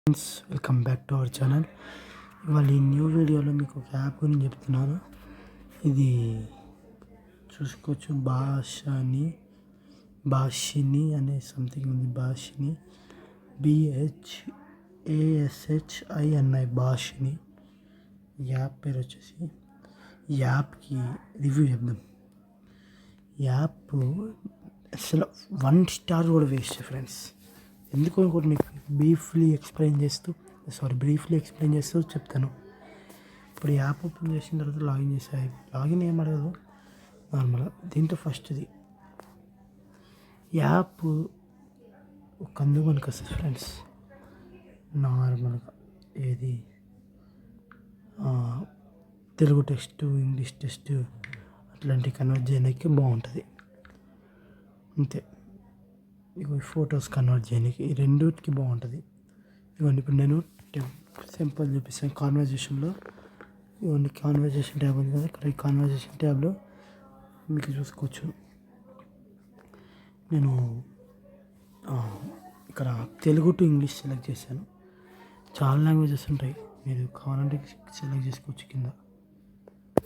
Friends, welcome back to our channel. ఇవాళ ఈ new వీడియోలో మీకు ఒక యాప్ గురించి చెప్తున్నాను. ఇది చూసుకోవచ్చు, భాషిని అనే సంథింగ్ ఉంది. భాషిని BHASHINI భాషిని. యాప్ పేరు వచ్చేసి. ఈ యాప్కి రివ్యూ చెప్దాం. యాప్ అసలు 1 స్టార్ కూడా వేస్ట్ ఫ్రెండ్స్. ఎందుకు కూడా మీకు బ్రీఫ్లీ ఎక్స్ప్లెయిన్ చేస్తూ చెప్తాను. ఇప్పుడు యాప్ ఓపెన్ చేసిన తర్వాత లాగిన్ ఏం అడగదు, నార్మల్గా. దీంట్లో ఫస్ట్ది యాప్ ఒక అందుకు మనకు వస్తుంది ఫ్రెండ్స్. నార్మల్గా ఏది తెలుగు టెక్స్ట్, ఇంగ్లీష్ టెక్స్ట్ అట్లాంటివి కన్వర్ట్ చేయడానికి బాగుంటుంది అంతే. ఇవి ఫొటోస్ కన్వర్ట్ చేయడానికి ఈ రెండుకి బాగుంటుంది. ఇవన్నీ ఇప్పుడు నేను సింపుల్ చూపిస్తాను. కాన్వర్జేషన్లో ఇవన్నీ కాన్వర్జేషన్ ట్యాబ్ ఉంది కదా, ఇక్కడ ఈ కాన్వర్జేషన్ ట్యాబ్లో మీకు చూసుకోవచ్చు. నేను ఇక్కడ తెలుగు టు ఇంగ్లీష్ సెలెక్ట్ చేశాను. చాలా లాంగ్వేజెస్ ఉంటాయి, మీరు కావాలంటే సెలెక్ట్ చేసుకోవచ్చు. కింద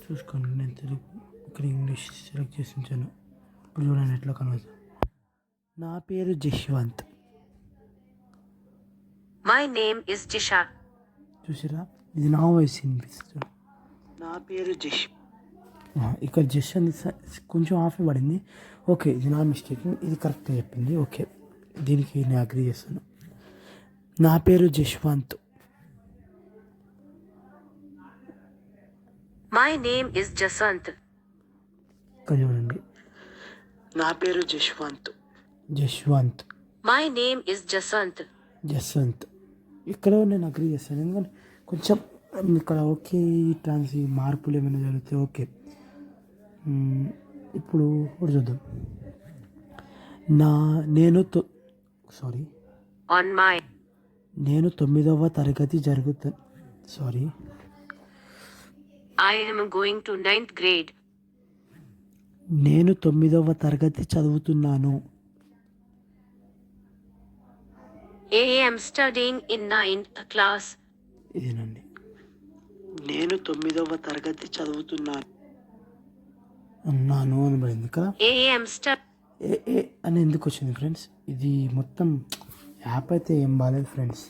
చూసుకోండి, నేను తెలుగు ఇక్కడ ఇంగ్లీష్ సెలెక్ట్ చేసి ఉంచాను. ఇప్పుడు చూడండి ఎట్లా కన్వర్ట్. నా పేరు Jashwanth. My name is Jisha. చూసిరా, ఇది నా వాయిస్ వినిపిస్తుంది. నా పేరు జష్. ఇక్కడ జష్ అని కొంచెం ఆఫ్ పడింది. ఓకే, ఇది నా మిస్టేక్, ఇది కరెక్ట్గా చెప్పింది. ఓకే, దీనికి నేను అగ్రీ చేస్తాను. నా పేరు Jashwanth. My name is Jasanth. ఇక్కడ చూడండి, నా పేరు Jashwanth. My name is Jasanth. ఇక్కడ నేను అగ్రీ చేస్తాను, ఎందుకంటే కొంచెం ఇక్కడ ఓకే ఈ మార్పులు ఏమైనా జరిగితే ఓకే. ఇప్పుడు చూద్దాం. నేను 9వ తరగతి I am going to 9th grade. నేను 9వ తరగతి చదువుతున్నాను. I am studying in 9th class. ఇదేనండి, నేను 9వ తరగతి చదువుతున్నాను అన్నాను అని పడింది కదా. ఏ అని ఎందుకు వచ్చింది ఫ్రెండ్స్? ఇది మొత్తం యాప్ అయితే ఏం బాగాలేదు ఫ్రెండ్స్.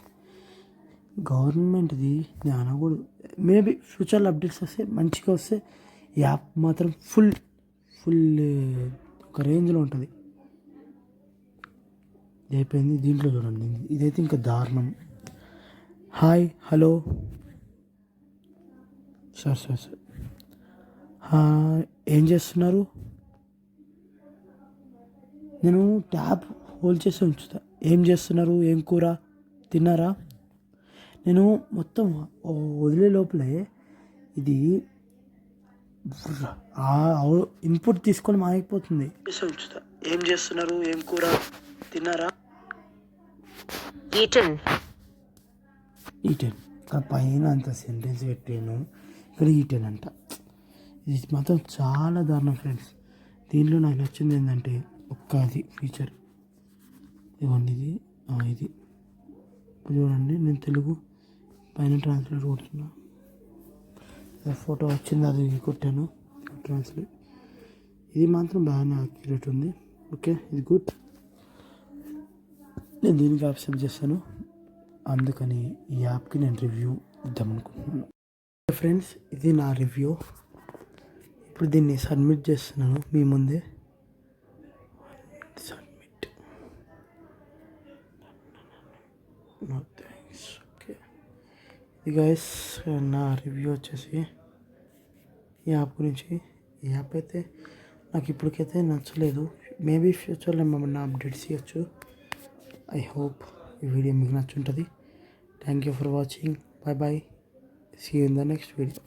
గవర్నమెంట్ది నేను అనకూడదు. మేబీ ఫ్యూచర్లో అప్డేట్స్ వస్తే మంచిగా వస్తే యాప్ మాత్రం ఫుల్ ఒక రేంజ్లో ఉంటుంది. అయిపోయింది. దీంట్లో చూడండి, ఇదైతే ఇంకా దారుణం. హాయ్, హలో, సార్ ఏం చేస్తున్నారు? నేను ట్యాబ్ హోల్డ్ చేసి ఉంచుతా. ఏం చేస్తున్నారు? ఏం కూర తిన్నారా? నేను మొత్తం వదిలే లోపలే ఇది ఇన్పుట్ తీసుకొని మాగిపోతుంది. ఉంచుతా. ఏం చేస్తున్నారు? ఏం కూర తిన్నారా? ఈటెన్. పైన అంత సెంటెన్స్ పెట్టాను, ఇక్కడ ఈటెన్ అంట. ఇది మాత్రం చాలా దారుణం ఫ్రెండ్స్. దీనిలో నాకు నచ్చింది ఏంటంటే ఒక్కది ఫీచర్. ఇవ్వండి, ఇది ఇప్పుడు చూడండి. నేను తెలుగు పైన ట్రాన్స్లేట్ కొడుతున్నా, ఫోటో వచ్చింది, అది కొట్టాను ట్రాన్స్లేట్. ఇది మాత్రం బాగానే యాక్యురేట్ ఉంది. ఓకే, ఇది గుడ్. నేను దీనికి యాక్సెప్ట్ చేస్తాను, అందుకని ఈ యాప్కి నేను రివ్యూ ఇద్దామనుకుంటున్నాను. ఫ్రెండ్స్, ఇది నా రివ్యూ. ఇప్పుడు దీన్ని సబ్మిట్ చేస్తున్నాను మీ ముందే. సబ్మిట్. No thanks. ఓకే, ఇది గైస్ నా రివ్యూ వచ్చేసి ఈ యాప్ గురించి. ఈ యాప్ అయితే నాకు ఇప్పటికైతే నచ్చలేదు. మేబీ ఫ్యూచర్లో ఏమన్నా అప్డేట్స్ ఇవ్వచ్చు. I hope ఈ వీడియో మీకు నచ్చుంటుంది. Thank you for watching. Bye. See you in the next video.